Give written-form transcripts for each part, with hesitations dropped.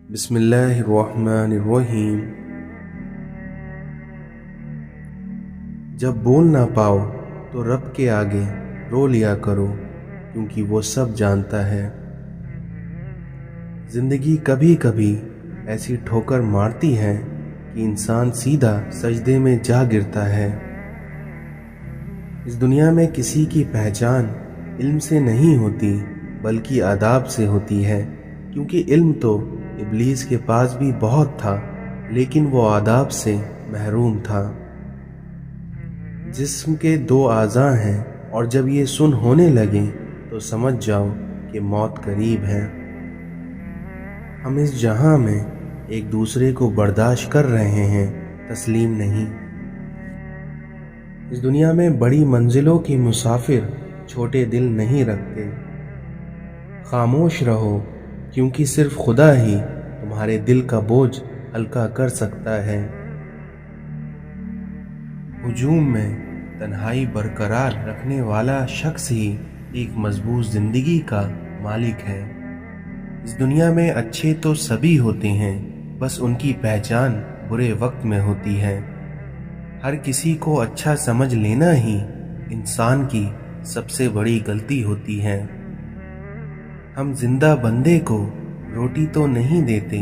بسم اللہ الرحمن الرحیم۔ جب بول نہ پاؤ تو رب کے آگے رو لیا کرو، کیونکہ وہ سب جانتا ہے۔ زندگی کبھی کبھی ایسی ٹھوکر مارتی ہے کہ انسان سیدھا سجدے میں جا گرتا ہے۔ اس دنیا میں کسی کی پہچان علم سے نہیں ہوتی بلکہ آداب سے ہوتی ہے، کیونکہ علم تو ابلیس کے پاس بھی بہت تھا لیکن وہ آداب سے محروم تھا۔ جسم کے دو اعضاء ہیں اور جب یہ سن ہونے لگیں تو سمجھ جاؤ کہ موت قریب ہے۔ ہم اس جہاں میں ایک دوسرے کو برداشت کر رہے ہیں، تسلیم نہیں۔ اس دنیا میں بڑی منزلوں کی مسافر چھوٹے دل نہیں رکھتے۔ خاموش رہو، کیونکہ صرف خدا ہی تمہارے دل کا بوجھ ہلکا کر سکتا ہے۔ ہجوم میں تنہائی برقرار رکھنے والا شخص ہی ایک مضبوط زندگی کا مالک ہے۔ اس دنیا میں اچھے تو سبھی ہوتے ہیں، بس ان کی پہچان برے وقت میں ہوتی ہے۔ ہر کسی کو اچھا سمجھ لینا ہی انسان کی سب سے بڑی غلطی ہوتی ہے۔ ہم زندہ بندے کو روٹی تو نہیں دیتے،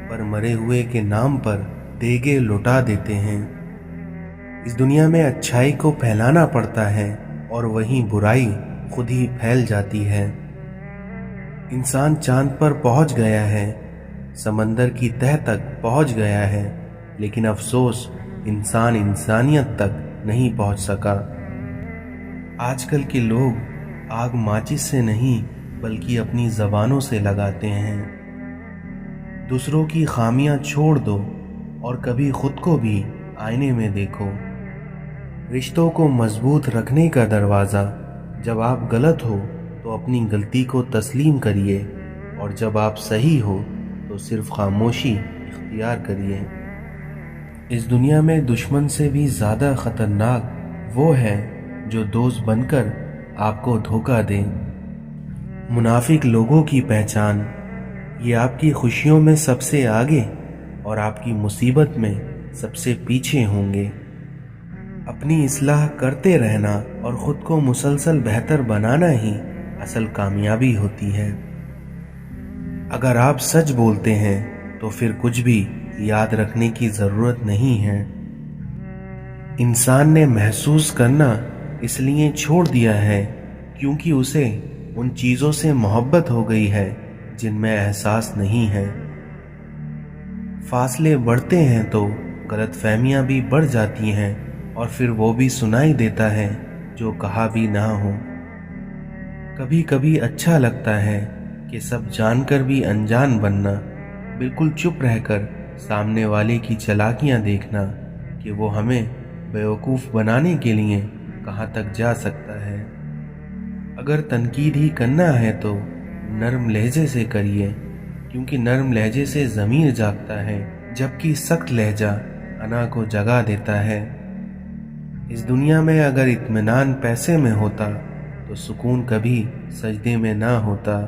پر مرے ہوئے کے نام پر دیگے لوٹا دیتے ہیں۔ اس دنیا میں اچھائی کو پھیلانا پڑتا ہے اور وہیں برائی خود ہی پھیل جاتی ہے۔ انسان چاند پر پہنچ گیا ہے، سمندر کی تہہ تک پہنچ گیا ہے، لیکن افسوس انسان انسانیت تک نہیں پہنچ سکا۔ آج کل کے لوگ آگ ماچس سے نہیں بلکہ اپنی زبانوں سے لگاتے ہیں۔ دوسروں کی خامیاں چھوڑ دو اور کبھی خود کو بھی آئینے میں دیکھو۔ رشتوں کو مضبوط رکھنے کا دروازہ، جب آپ غلط ہو تو اپنی غلطی کو تسلیم کریے، اور جب آپ صحیح ہو تو صرف خاموشی اختیار کریے۔ اس دنیا میں دشمن سے بھی زیادہ خطرناک وہ ہے جو دوست بن کر آپ کو دھوکہ دے۔ منافق لوگوں کی پہچان، یہ آپ کی خوشیوں میں سب سے آگے اور آپ کی مصیبت میں سب سے پیچھے ہوں گے۔ اپنی اصلاح کرتے رہنا اور خود کو مسلسل بہتر بنانا ہی اصل کامیابی ہوتی ہے۔ اگر آپ سچ بولتے ہیں تو پھر کچھ بھی یاد رکھنے کی ضرورت نہیں ہے۔ انسان نے محسوس کرنا اس لیے چھوڑ دیا ہے کیونکہ اسے ان چیزوں سے محبت ہو گئی ہے جن میں احساس نہیں ہے۔ فاصلے بڑھتے ہیں تو غلط فہمیاں بھی بڑھ جاتی ہیں، اور پھر وہ بھی سنائی دیتا ہے جو کہا بھی نہ ہو۔ کبھی کبھی اچھا لگتا ہے کہ سب جان کر بھی انجان بننا، بالکل چپ رہ کر سامنے والے کی چالاکیاں دیکھنا کہ وہ ہمیں بیوقوف بنانے کے لیے کہاں تک جا سکتا ہے۔ اگر تنقید ہی کرنا ہے تو نرم لہجے سے کریے، کیونکہ نرم لہجے سے ضمیر جاگتا ہے، جبکہ سخت لہجہ انا کو جگا دیتا ہے۔ اس دنیا میں اگر اطمینان پیسے میں ہوتا تو سکون کبھی سجدے میں نہ ہوتا۔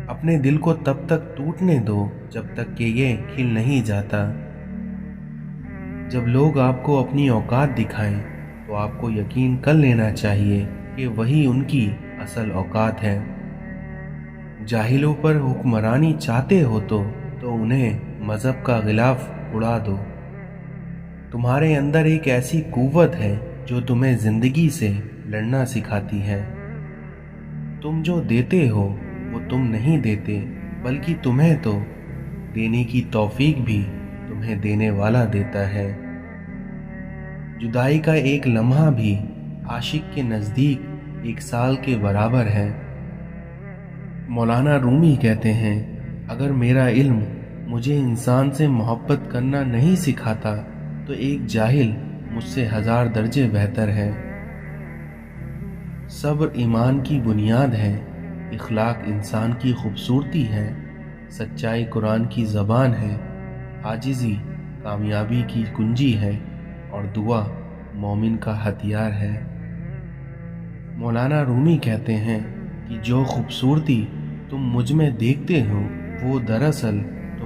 اپنے دل کو تب تک ٹوٹنے دو جب تک کہ یہ کھل نہیں جاتا۔ جب لوگ آپ کو اپنی اوقات دکھائیں تو آپ کو یقین کر لینا چاہیے کہ وہی ان کی اصل اوقات ہے۔ جاہلوں پر حکمرانی چاہتے ہو تو انہیں مذہب کا غلاف اڑا دو۔ تمہارے اندر ایک ایسی قوت ہے جو تمہیں زندگی سے لڑنا سکھاتی ہے۔ تم جو دیتے ہو وہ تم نہیں دیتے، بلکہ تمہیں تو دینے کی توفیق بھی تمہیں دینے والا دیتا ہے۔ جدائی کا ایک لمحہ بھی عاشق کے نزدیک ایک سال کے برابر ہے۔ مولانا رومی کہتے ہیں، اگر میرا علم مجھے انسان سے محبت کرنا نہیں سکھاتا تو ایک جاہل مجھ سے 1000 درجے بہتر ہے۔ صبر ایمان کی بنیاد ہے، اخلاق انسان کی خوبصورتی ہے، سچائی قرآن کی زبان ہے، عاجزی کامیابی کی کنجی ہے، اور دعا مومن کا ہتھیار ہے۔ مولانا رومی کہتے ہیں کہ جو خوبصورتی تم مجھ میں دیکھتے ہو وہ دراصل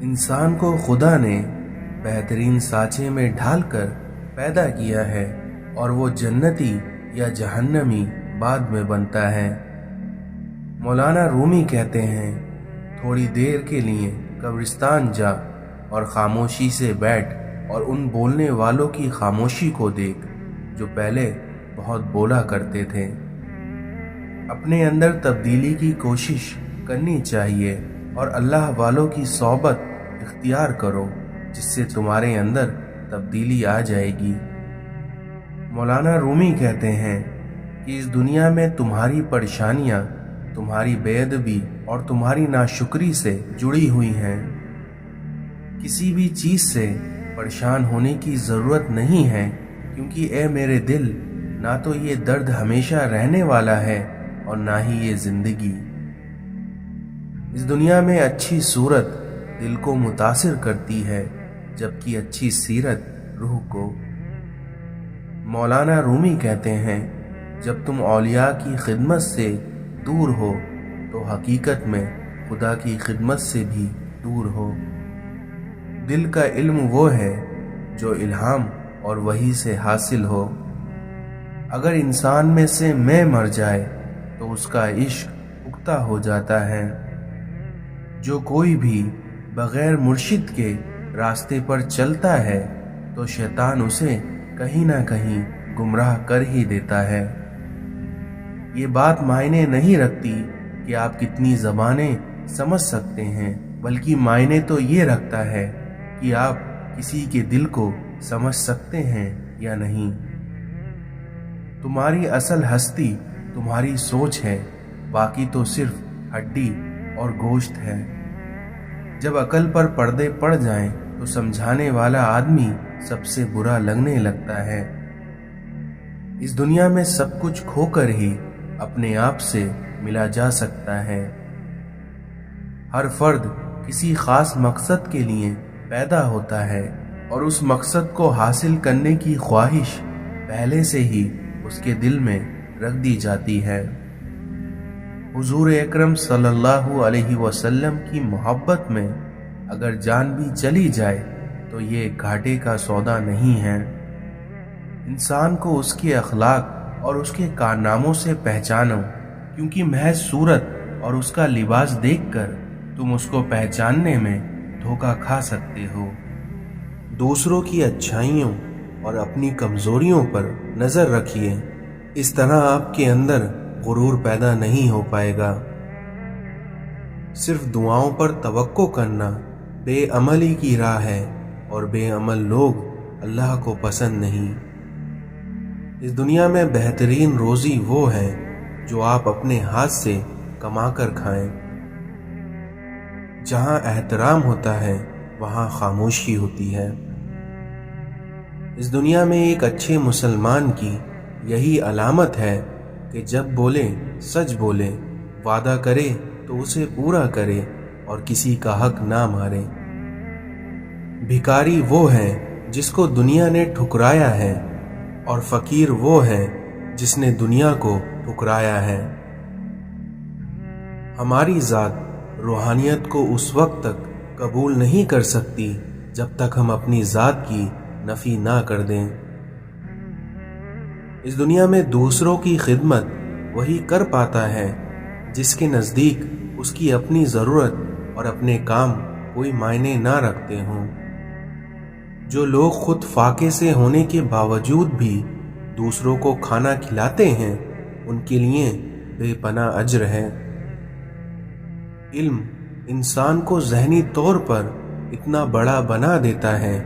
انسان کو خدا نے بہترین سانچے میں ڈھال کر پیدا کیا ہے اور وہ جنتی یا جہنمی بعد میں بنتا ہے۔ مولانا رومی کہتے ہیں، تھوڑی دیر کے لیے قبرستان جا اور خاموشی سے بیٹھ اور ان بولنے والوں کی خاموشی کو دیکھ جو پہلے بہت بولا کرتے تھے۔ اپنے اندر تبدیلی کی کوشش کرنی چاہیے اور اللہ والوں کی صحبت اختیار کرو جس سے تمہارے اندر تبدیلی آ جائے گی۔ مولانا رومی کہتے ہیں کہ اس دنیا میں تمہاری پریشانیاں تمہاری بے ادبی اور تمہاری ناشکری سے جڑی ہوئی ہیں۔ کسی بھی چیز سے پریشان ہونے کی ضرورت نہیں ہے، کیونکہ اے میرے دل، نہ تو یہ درد ہمیشہ رہنے والا ہے اور نہ ہی یہ زندگی۔ اس دنیا میں اچھی صورت دل کو متاثر کرتی ہے، جبکہ اچھی سیرت روح کو۔ مولانا رومی کہتے ہیں، جب تم اولیاء کی خدمت سے دور ہو تو حقیقت میں خدا کی خدمت سے بھی دور ہو۔ دل کا علم وہ ہے جو الہام اور وحی سے حاصل ہو۔ اگر انسان میں سے میں مر جائے تو اس کا عشق پختہ ہو جاتا ہے۔ جو کوئی بھی بغیر مرشد کے راستے پر چلتا ہے تو شیطان اسے کہیں نہ کہیں گمراہ کر ہی دیتا ہے۔ یہ بات معنی نہیں رکھتی کہ آپ کتنی زبانیں سمجھ سکتے ہیں، بلکہ معنی تو یہ رکھتا ہے کہ آپ کسی کے دل کو سمجھ سکتے ہیں یا نہیں۔ تمہاری اصل ہستی تمہاری سوچ ہے، باقی تو صرف ہڈی اور گوشت ہے۔ جب عقل پر پردے پڑ جائیں تو سمجھانے والا آدمی سب سے برا لگنے لگتا ہے۔ اس دنیا میں سب کچھ کھو کر ہی اپنے آپ سے ملا جا سکتا ہے۔ ہر فرد کسی خاص مقصد کے لیے پیدا ہوتا ہے اور اس مقصد کو حاصل کرنے کی خواہش پہلے سے ہی اس کے دل میں رکھ دی جاتی ہے۔ حضور اکرم صلی اللہ علیہ وسلم کی محبت میں اگر جان بھی چلی جائے تو یہ گھاٹے کا سودا نہیں ہے۔ انسان کو اس کے اخلاق اور اس کے کارناموں سے پہچانو، کیونکہ محض صورت اور اس کا لباس دیکھ کر تم اس کو پہچاننے میں دھوکہ کھا سکتے ہو۔ دوسروں کی اچھائیوں اور اپنی کمزوریوں پر نظر رکھیے، اس طرح آپ کے اندر غرور پیدا نہیں ہو پائے گا۔ صرف دعاؤں پر توقع کرنا بے عملی کی راہ ہے اور بے عمل لوگ اللہ کو پسند نہیں۔ اس دنیا میں بہترین روزی وہ ہے جو آپ اپنے ہاتھ سے کما کر کھائیں۔ جہاں احترام ہوتا ہے وہاں خاموشی ہوتی ہے۔ اس دنیا میں ایک اچھے مسلمان کی یہی علامت ہے کہ جب بولے سچ بولے، وعدہ کرے تو اسے پورا کرے اور کسی کا حق نہ مارے۔ بھکاری وہ ہے جس کو دنیا نے ٹھکرایا ہے اور فقیر وہ ہے جس نے دنیا کو ٹھکرایا ہے۔ ہماری ذات روحانیت کو اس وقت تک قبول نہیں کر سکتی جب تک ہم اپنی ذات کی نفی نہ کر دیں۔ اس دنیا میں دوسروں کی خدمت وہی کر پاتا ہے جس کے نزدیک اس کی اپنی ضرورت اور اپنے کام کوئی معنی نہ رکھتے ہوں۔ جو لوگ خود فاقے سے ہونے کے باوجود بھی دوسروں کو کھانا کھلاتے ہیں ان کے لیے بے پناہ اجر ہے۔ علم انسان کو ذہنی طور پر اتنا بڑا بنا دیتا ہے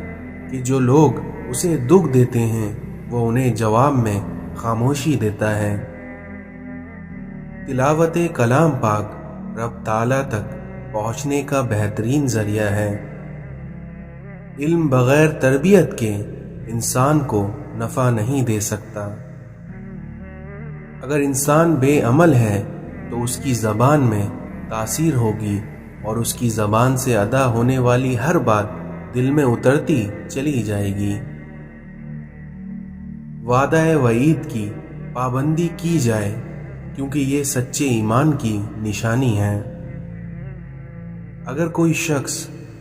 کہ جو لوگ اسے دکھ دیتے ہیں وہ انہیں جواب میں خاموشی دیتا ہے۔ تلاوت کلام پاک رب تعالیٰ تک پہنچنے کا بہترین ذریعہ ہے۔ علم بغیر تربیت کے انسان کو نفع نہیں دے سکتا۔ اگر انسان بے عمل ہے تو اس کی زبان میں تاثیر ہوگی اور اس کی زبان سے ادا ہونے والی ہر بات دل میں اترتی چلی جائے گی۔ وعدہ وعید کی پابندی کی جائے کیونکہ یہ سچے ایمان کی نشانی ہے۔ اگر کوئی شخص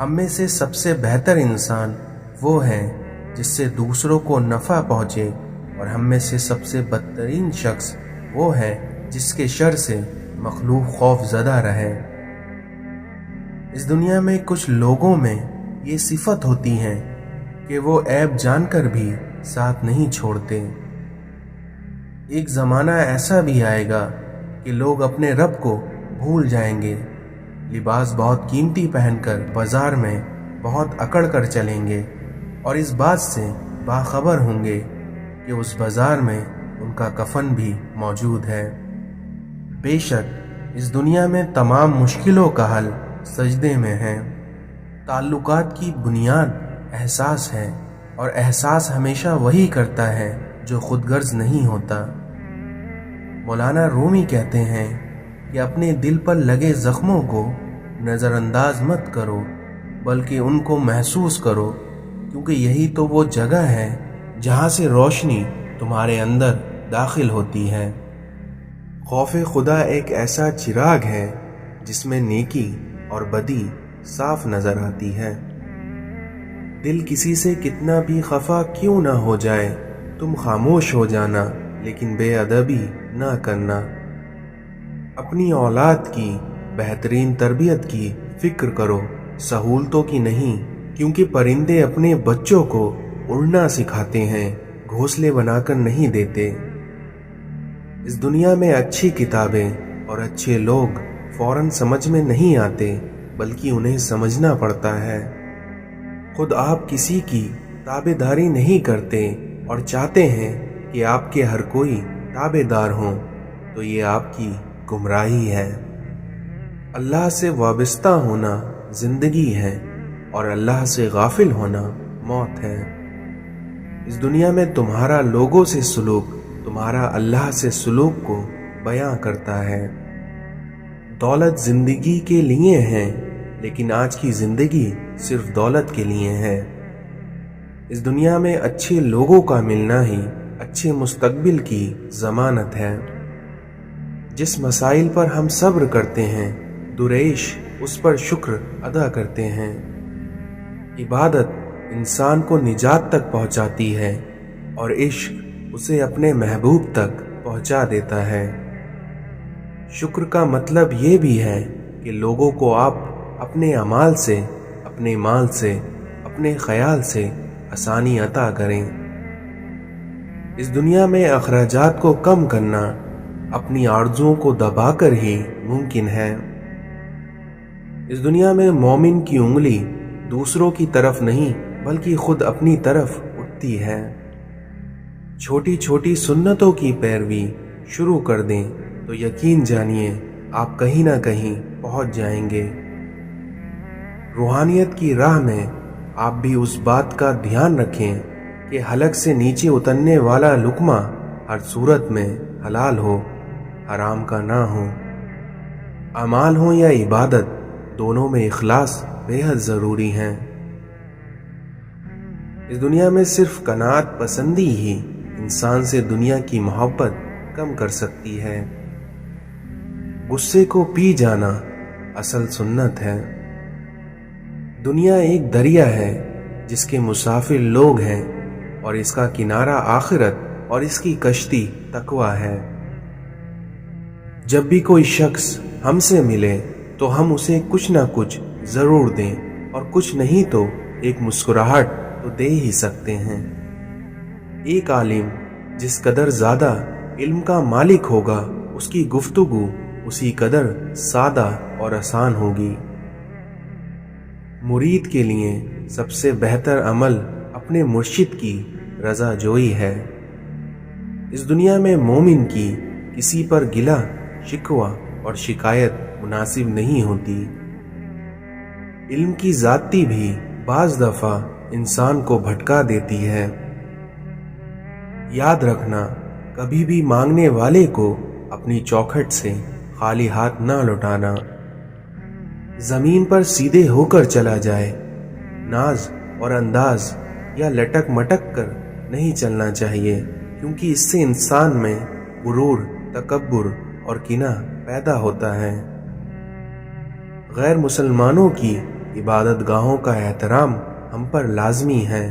ہم میں سے سب سے بہتر انسان وہ ہے جس سے دوسروں کو نفع پہنچے، اور ہم میں سے سب سے بدترین شخص وہ ہے جس کے شر سے مخلوق خوف زدہ رہے۔ اس دنیا میں کچھ لوگوں میں یہ صفت ہوتی ہے کہ وہ عیب جان کر بھی ساتھ نہیں چھوڑتے۔ ایک زمانہ ایسا بھی آئے گا کہ لوگ اپنے رب کو بھول جائیں گے، لباس بہت قیمتی پہن کر بازار میں بہت اکڑ کر چلیں گے، اور اس بات سے باخبر ہوں گے کہ اس بازار میں ان کا کفن بھی موجود ہے۔ بے شک اس دنیا میں تمام مشکلوں کا حل سجدے میں ہے۔ تعلقات کی بنیاد احساس ہے، اور احساس ہمیشہ وہی کرتا ہے جو خود غرض نہیں ہوتا۔ مولانا رومی کہتے ہیں کہ اپنے دل پر لگے زخموں کو نظر انداز مت کرو، بلکہ ان کو محسوس کرو، کیونکہ یہی تو وہ جگہ ہے جہاں سے روشنی تمہارے اندر داخل ہوتی ہے۔ خوف خدا ایک ایسا چراغ ہے جس میں نیکی اور بدی صاف نظر آتی ہے۔ دل کسی سے کتنا بھی خفا کیوں نہ ہو جائے، تم خاموش ہو جانا، لیکن بے ادبی نہ کرنا۔ اپنی اولاد کی بہترین تربیت کی فکر کرو، سہولتوں کی نہیں، کیونکہ پرندے اپنے بچوں کو اڑنا سکھاتے ہیں، گھونسلے بنا کر نہیں دیتے۔ اس دنیا میں اچھی کتابیں اور اچھے لوگ فوراً سمجھ میں نہیں آتے، بلکہ انہیں سمجھنا پڑتا ہے۔ خود آپ کسی کی تابع داری نہیں کرتے اور چاہتے ہیں کہ آپ کے ہر کوئی تابع دار ہوں، تو یہ آپ کی گمراہی ہے۔ اللہ سے وابستہ ہونا زندگی ہے، اور اللہ سے غافل ہونا موت ہے۔ اس دنیا میں تمہارا لوگوں سے سلوک تمہارا اللہ سے سلوک کو بیان کرتا ہے۔ دولت زندگی کے لیے ہے، لیکن آج کی زندگی صرف دولت کے لیے ہے۔ اس دنیا میں اچھے لوگوں کا ملنا ہی اچھے مستقبل کی ضمانت ہے۔ جس مسائل پر ہم صبر کرتے ہیں، دریش اس پر شکر ادا کرتے ہیں۔ عبادت انسان کو نجات تک پہنچاتی ہے، اور عشق اسے اپنے محبوب تک پہنچا دیتا ہے۔ شکر کا مطلب یہ بھی ہے کہ لوگوں کو آپ اپنے اعمال سے، اپنے مال سے، اپنے خیال سے آسانی عطا کریں۔ اس دنیا میں اخراجات کو کم کرنا اپنی آرزوؤں کو دبا کر ہی ممکن ہے۔ اس دنیا میں مومن کی انگلی دوسروں کی طرف نہیں بلکہ خود اپنی طرف اٹھتی ہے۔ چھوٹی چھوٹی سنتوں کی پیروی شروع کر دیں تو یقین جانیے آپ کہیں نہ کہیں پہنچ جائیں گے۔ روحانیت کی راہ میں آپ بھی اس بات کا دھیان رکھیں کہ حلق سے نیچے اترنے والا لقمہ ہر صورت میں حلال ہو، حرام کا نہ ہو۔ اعمال ہوں یا عبادت، دونوں میں اخلاص بے حد ضروری ہے۔ اس دنیا میں صرف قناعت پسندی ہی انسان سے دنیا کی محبت کم کر سکتی ہے۔ غصے کو پی جانا اصل سنت ہے۔ دنیا ایک دریا ہے جس کے مسافر لوگ ہیں، اور اس کا کنارہ آخرت اور اس کی کشتی تقوی ہے۔ جب بھی کوئی شخص ہم سے ملے تو ہم اسے کچھ نہ کچھ ضرور دیں، اور کچھ نہیں تو ایک مسکراہٹ تو دے ہی سکتے ہیں۔ ایک عالم جس قدر زیادہ علم کا مالک ہوگا، اس کی گفتگو اسی قدر سادہ اور آسان ہوگی۔ مرید کے لیے سب سے بہتر عمل اپنے مرشد کی رضا جوئی ہے۔ اس دنیا میں مومن کی کسی پر گلہ شکوہ اور شکایت مناسب نہیں ہوتی۔ علم کی زیادتی بھی بعض دفعہ انسان کو بھٹکا دیتی ہے۔ یاد رکھنا، کبھی بھی مانگنے والے کو اپنی چوکھٹ سے خالی ہاتھ نہ لوٹانا۔ زمین پر سیدھے ہو کر چلا جائے، ناز اور انداز یا لٹک مٹک کر نہیں چلنا چاہیے، کیونکہ اس سے انسان میں غرور، تکبر اور کینہ پیدا ہوتا ہے۔ غیر مسلمانوں کی عبادت گاہوں کا احترام ہم پر لازمی ہے۔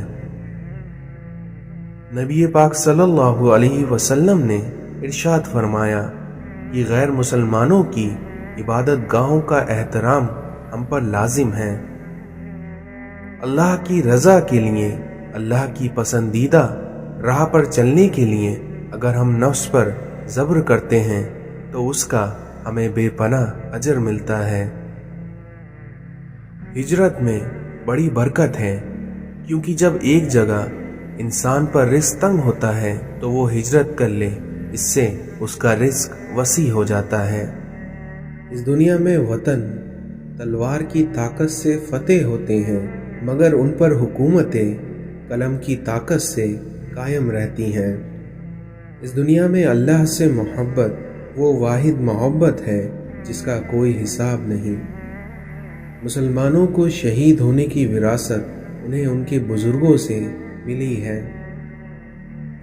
نبی پاک صلی اللہ علیہ وسلم نے ارشاد فرمایا کہ غیر مسلمانوں کی عبادت گاہوں کا احترام ہم پر لازم ہے۔ اللہ کی رضا کے لیے، اللہ کی پسندیدہ راہ پر چلنے کے لیے اگر ہم نفس پر صبر کرتے ہیں تو اس کا ہمیں بے پناہ اجر ملتا ہے۔ ہجرت میں بڑی برکت ہے، کیونکہ جب ایک جگہ انسان پر رزق تنگ ہوتا ہے تو وہ ہجرت کر لے، اس سے اس کا رزق وسیع ہو جاتا ہے۔ اس دنیا میں وطن تلوار کی طاقت سے فتح ہوتے ہیں، مگر ان پر حکومتیں قلم کی طاقت سے قائم رہتی ہیں۔ اس دنیا میں اللہ سے محبت وہ واحد محبت ہے جس کا کوئی حساب نہیں۔ مسلمانوں کو شہید ہونے کی وراثت انہیں ان کے بزرگوں سے ملی ہے۔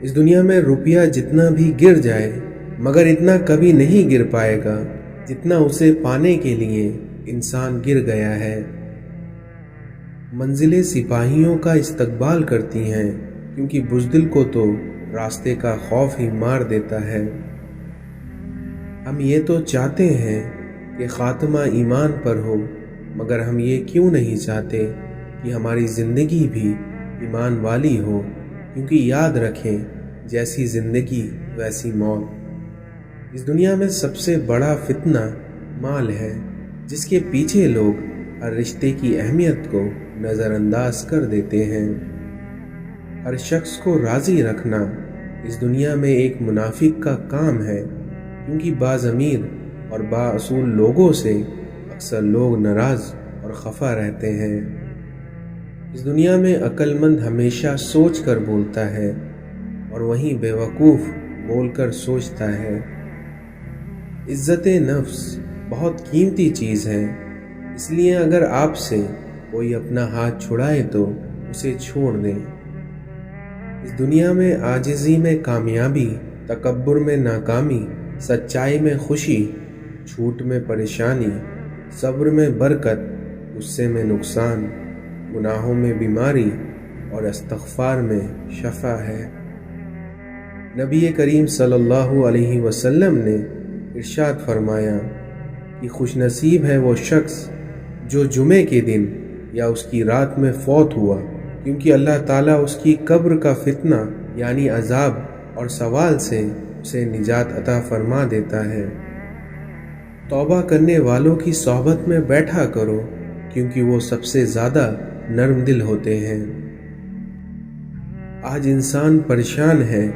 اس دنیا میں روپیہ جتنا بھی گر جائے مگر اتنا کبھی نہیں گر پائے گا جتنا اسے پانے کے لیے انسان گر گیا ہے۔ منزلیں سپاہیوں کا استقبال کرتی ہیں، کیونکہ بزدل کو تو راستے کا خوف ہی مار دیتا ہے۔ ہم یہ تو چاہتے ہیں کہ خاتمہ ایمان پر ہو، مگر ہم یہ کیوں نہیں چاہتے کہ ہماری زندگی بھی ایمان والی ہو، کیونکہ یاد رکھیں جیسی زندگی ویسی موت۔ اس دنیا میں سب سے بڑا فتنہ مال ہے، جس کے پیچھے لوگ ہر رشتے کی اہمیت کو نظر انداز کر دیتے ہیں۔ ہر شخص کو راضی رکھنا اس دنیا میں ایک منافق کا کام ہے، کیونکہ بعض امیر اور بااصول لوگوں سے اکثر لوگ ناراض اور خفا رہتے ہیں۔ اس دنیا میں عقل مند ہمیشہ سوچ کر بولتا ہے اور وہیں بے وقوف بول کر سوچتا ہے۔ عزت نفس بہت قیمتی چیز ہے، اس لیے اگر آپ سے کوئی اپنا ہاتھ چھڑائے تو اسے چھوڑ دیں۔ اس دنیا میں عاجزی میں کامیابی، تکبر میں ناکامی، سچائی میں خوشی، جھوٹ میں پریشانی، صبر میں برکت، غصے میں نقصان، گناہوں میں بیماری اور استغفار میں شفا ہے۔ نبی کریم صلی اللہ علیہ وسلم نے ارشاد فرمایا کہ خوش نصیب ہے وہ شخص جو جمعے کے دن یا اس کی رات میں فوت ہوا، کیونکہ اللہ تعالیٰ اس کی قبر کا فتنہ یعنی عذاب اور سوال سے اسے نجات عطا فرما دیتا ہے۔ توبہ کرنے والوں کی صحبت میں بیٹھا کرو، کیونکہ وہ سب سے زیادہ نرم دل ہوتے ہیں۔ آج انسان پریشان ہے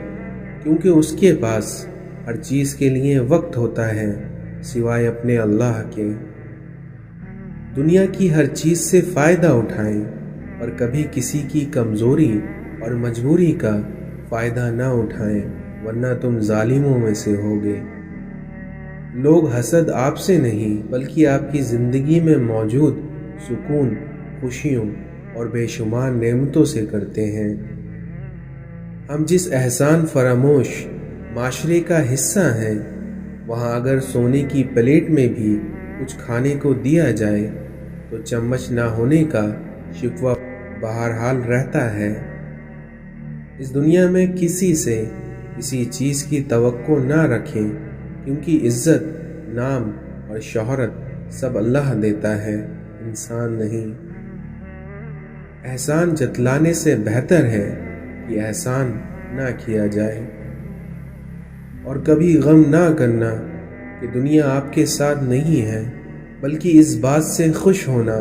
کیونکہ اس کے پاس ہر چیز کے لیے وقت ہوتا ہے سوائے اپنے اللہ کے۔ دنیا کی ہر چیز سے فائدہ اٹھائیں اور کبھی کسی کی کمزوری اور مجبوری کا فائدہ نہ اٹھائیں، ورنہ تم ظالموں میں سے ہوگے۔ لوگ حسد آپ سے نہیں بلکہ آپ کی زندگی میں موجود سکون، خوشیوں اور بے شمار نعمتوں سے کرتے ہیں۔ ہم جس احسان فراموش معاشرے کا حصہ ہیں، وہاں اگر سونے کی پلیٹ میں بھی کچھ کھانے کو دیا جائے تو چمچ نہ ہونے کا شکوہ بہرحال رہتا ہے۔ اس دنیا میں کسی سے کسی چیز کی توقع نہ رکھیں، کیونکہ عزت، نام اور شہرت سب اللہ دیتا ہے، انسان نہیں۔ احسان جتلانے سے بہتر ہے کہ احسان نہ کیا جائے، اور کبھی غم نہ کرنا کہ دنیا آپ کے ساتھ نہیں ہے، بلکہ اس بات سے خوش ہونا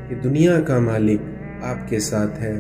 کہ دنیا کا مالک آپ کے ساتھ ہے۔